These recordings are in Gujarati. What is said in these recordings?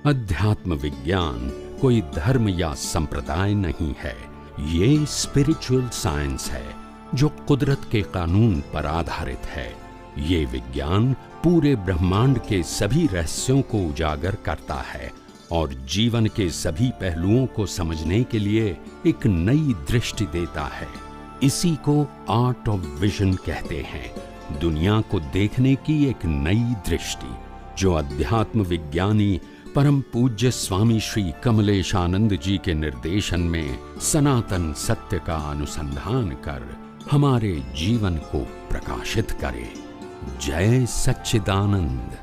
अध्यात्म विज्ञान कोई धर्म या संप्रदाय नहीं है, ये स्पिरिचुअल साइंस है जो कुदरत के कानून पर आधारित है। ये विज्ञान पूरे ब्रह्मांड के सभी रहस्यों को उजागर करता है और जीवन के सभी पहलुओं को समझने के लिए एक नई दृष्टि देता है। इसी को आर्ट ऑफ विजन कहते हैं, दुनिया को देखने की एक नई दृष्टि, जो अध्यात्म विज्ञानी परम पूज्य स्वामी श्री कमलेशानंद जी के निर्देशन में सनातन सत्य का अनुसंधान कर हमारे जीवन को प्रकाशित करे। जय सच्चिदानंद।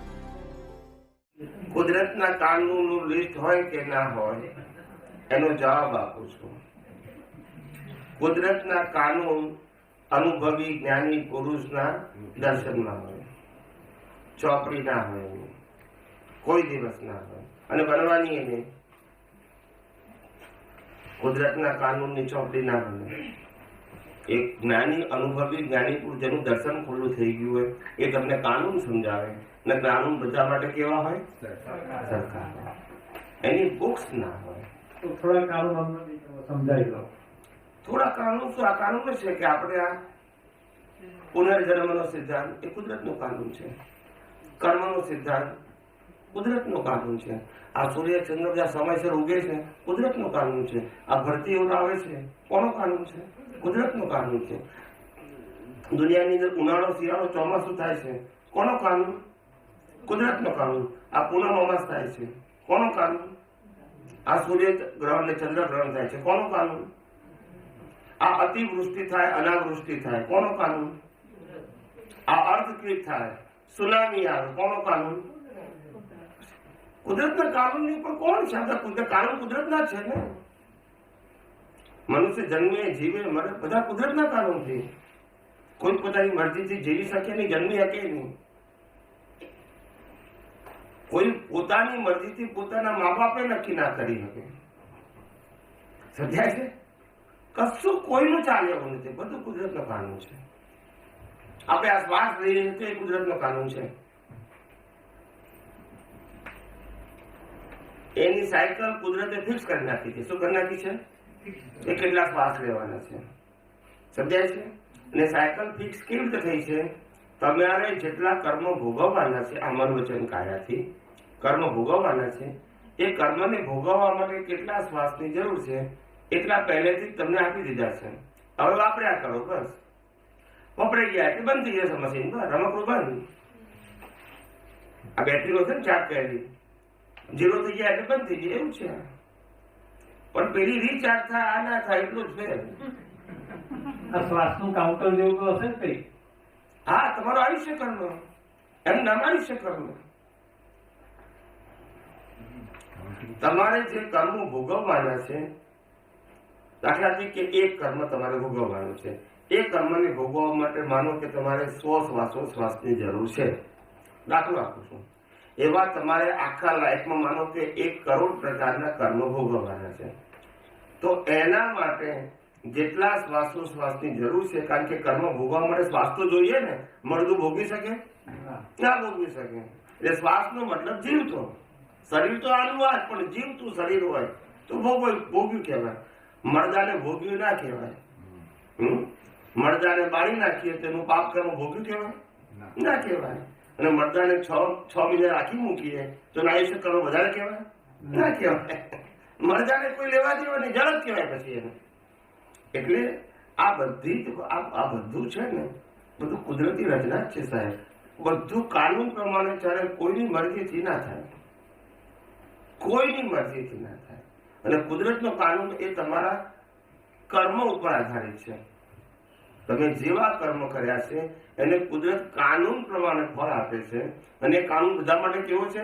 કુદરતના કાનૂનનું લિસ્ટ હોય કે ના હોય એનો જવાબ આપું છું। કુદરતના કાનૂન અનુભવી જ્ઞાની પુરુષના દર્શનમાં હોય, ચોપડીના હોય, કોઈ દિવસ ના હોય અને બનવાની નહીં। કુદરતના કાનૂનની ચોપડી ના બને। એક જ્ઞાની અનુભવી જ્ઞાની પુરુષ જેનું દર્શન ખુલ્લું થઈ ગયું હોય એ તમને કાનૂન સમજાવે ને કાનૂન બધા માટે કેવા હોય? સરકાર। એની બુક્સ ના હોય। તો થોડા કાનૂન અમને સમજાવી દો। થોડા કાનૂન શું? આ કાનૂન છે કે આપણે આ પુનર્જન્મનો સિદ્ધાંત એ કુદરતનો કાનૂન છે। કર્મનો સિદ્ધાંત કુદરતનો કાનૂન છે। આ સૂર્ય ચંદ્ર જ્યાં સમયસર ઉગે છે કુદરતનો કાનૂન છે। આ ભરતી ઉડાવે છે કોનો કાનૂન છે? કુદરતનો કાનૂન છે। દુનિયાની અંદર ઉનાળો શિયાળો ચોમાસું થાય છે કોનો કાનૂન? કુદરતનો કાનૂન। આ પૂનમ અમાસ થાય છે કોનો કાનૂન? આ સૂર્ય ગ્રહણ ને ચંદ્ર ગ્રહણ થાય છે કોનો કાનૂન? આ અતિવૃષ્ટિ થાય અનાવૃષ્ટિ થાય કોનો કાનૂન? આ અર્થક્વેક થાય સુનામી આવે કોનો કાનૂન? કુદરતના કાનૂનની ઉપર કોણ છે? કાનૂન કુદરતના છે ને। મનુષ્ય જન્મે જીવે મરે બધા કુદરતના કાનૂનથી। કોઈ પોતાની મરજીથી જીવી શકે નહીં, જન્મી શકે નહીં। કોઈ પોતાની મરજીથી પોતાના મા બાપે નક્કી ના કરી શકે। સમજાય છે? કશું કોઈનું ચાલે એવું નથી, બધું કુદરતનો કાનૂન છે। આપણે આ શ્વાસ લઈએ તો એ કુદરતનો કાનૂન છે। એની સાયકલ કુદરતે ફિક્સ કરી નાખી છે। શું કરી નાખી છે? એ કેટલા શ્વાસ લેવાના છે, સમજાય છે? અને સાયકલ ફિક્સ કેવી રીતે થઈ છે? તમારે જેટલા કર્મ ભોગવવાના છે આ મન વચન કાયાથી કર્મ ભોગવવાના છે, એ કર્મને ભોગવવા માટે કેટલા શ્વાસની જરૂર છે એટલા પહેલેથી જ તમને આપી દીધા છે। હવે વાપર્યા કરો, બસ વપરાઈ ગયા એટલે બંધ થઈ જશે મશીન, બસ રમકડું બંધ। આ બેટરીનો છે ને ચાર્જ કરેલી, ઝીરો થઈ ગયા એટલે બંધ થઈ જાય એવું છે। પણ પેલી રીચાર્જ થાય આ ના થાય એટલું જ છે। આ શ્વાસનું કાઉન્ટર જેવું તો હશે ને કઈ? હા, તમારું આયુષ્ય કર્મ, એમ નામ આયુષ્ય કર્મ। તમારે જે કર્મ ભોગવવાના છે, દાખલા તરીકે એક કર્મ તમારે ભોગવવાનું છે, એ કર્મને ભોગવવા માટે માનો કે તમારે 100 શ્વાસોશ્વાસની જરૂર છે, દાખલો આપું છું। એવા તમારે આખા લાઈફમાં માનો કે 1 કરોડ પ્રકારના કર્મ ભોગવવાના છે, તો એના માટે જેટલા શ્વાસોશ્વાસની જરૂર છે, કારણ કે કર્મ ભોગવવા માટે શ્વાસ તો જોઈએ ને, મળદું ભોગવી શકે ના ભોગવી શકે। એટલે શ્વાસનો મતલબ જીવતો, શરીર તો આનું વાત પણ જીવતું શરીર હોય તો ભોગ્યું કહેવાય। મરદાને ભોગ્યું ના કહેવાય। મરદાને બાળી નાખીએ તેનું પાપ કર્મ ભોગ્યું કહેવાય ના કહેવાય। અને મરદાને 6 મહિના રાખી મૂકીએ તો આયુષ્ય કર્મ વધારે કહેવાય ના કહેવાય। મરદાને કોઈ લેવા દેવા નહીં, જળ જ કહેવાય પછી એને। એટલે આ બધું છે ને, બધું કુદરતી રચના જ છે સાહેબ। બધું કાનૂન પ્રમાણે ચાલે, કોઈની મરજીથી ના થાય, કોઈની મરજીથી ના થાય। અને કુદરતનો કાનૂન એ તમારા કર્મ ઉપર આધારિત છે। તમે જેવા કર્મ કર્યા છે એને કુદરત કાનૂન પ્રમાણે ફળ આપે છે, અને એ કાનૂન બધા માટે કેવો છે?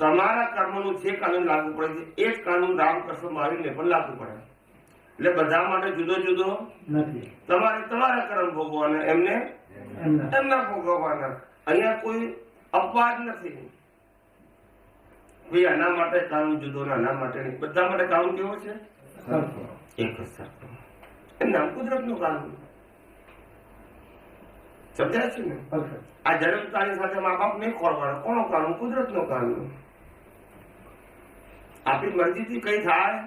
તમારા કર્મનું જે કાનૂન લાગુ પડે છે એ જ કાનૂન રામકૃષ્ણ મહાવીરને પણ લાગુ પડે। એટલે બધા માટે જુદો જુદો નથી। તમારે તમારા કર્મ ભોગવવાના, એમને એમના ભોગવવાના। અહીંયા કોઈ અપવાદ નથી, ભાઈ આના માટે કાનૂન જુદો ને આના માટે નહીં, બધા માટે કાનૂન કેવો છે? એક જ સરખો। એમ નામ કુદરતનું કાનૂન। સમજાય છે ને? આ જન્મતાની સાથે મા બાપ નહીં ખોરવાના, કોનો કાનૂન? કુદરતનો કાનૂન। આપણી મરજીથી કઈ થાય?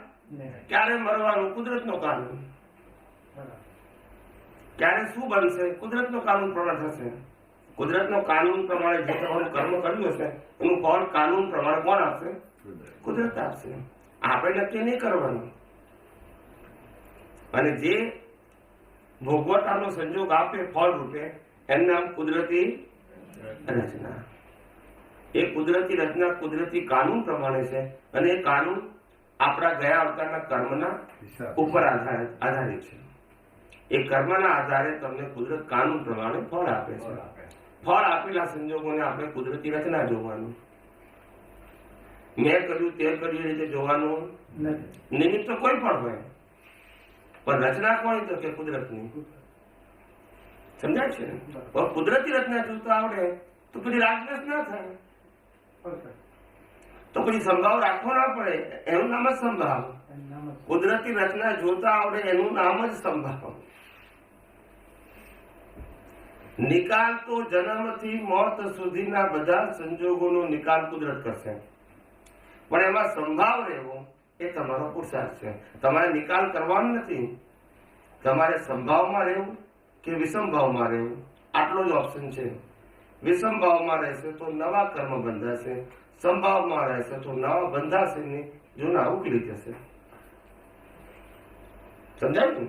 ક્યારે મરવાનું? કુદરતનો કાનૂન. ક્યારે શું બનશે? કુદરતનો કાનૂન પ્રમાણે થશે. કુદરતનો કાનૂન પ્રમાણે જે તમારું કર્મ કર્યું હશે એનું ફળ કાનૂન પ્રમાણે કોણ આપશે? કુદરત આપશે. આપણે નક્કી નહીં કરવાનું. અને જે ભોગવટાનો સંજોગ આપે ફળ રૂપે એનું નામ કુદરતી રચના. એ કુદરતી રચના કુદરતી કાનૂન પ્રમાણે છે અને એ કાનૂન આપણા ગયા અવતારના કર્મના ઉપર આધારિત છે. એ કર્મના આધારે તમને કુદરત કાનૂન પ્રમાણે ફળ આપે છે. ફળ આપેલા સંજોગોને આપણે કુદરતી રચના જોવાનું. મેં કર્યું તે કર્યું એ રીતે જોવાનું નિમિત્ત તો કોઈ પણ હોય, પણ રચના કોની? તો કે કુદરતની. સમજાય છે? કુદરતી રચના જોતા આવડે તો પછી રાગદ્વેષ ના થાય, તો પછી સંભાવ રાખવો ના પડે. એનું નામ જ સંભાવ. કુદરતી રચના જોતા આવડે એનું નામ જ સંભાવ. નિકાલ તો જન્મથી મોત સુધીના બધા સંજોગોનો નિકાલ કુદરત કરશે, પણ એમાં સંભાવ રહેવો એ તમારો પુરુષાર્થ છે. તમારે નિકાલ કરવાનો નથી. તમારે સંભાવમાં રહેવું કે વિષમભાવમાં રહેવું, આટલો જ ઓપ્શન છે. વિષમભાવમાં રહેશે તો નવા કર્મ બંધાશે, સંભાવમાં રહેશે તો નવા બંધાશે ને જૂના ઉકલી જશે. સમજાય ને?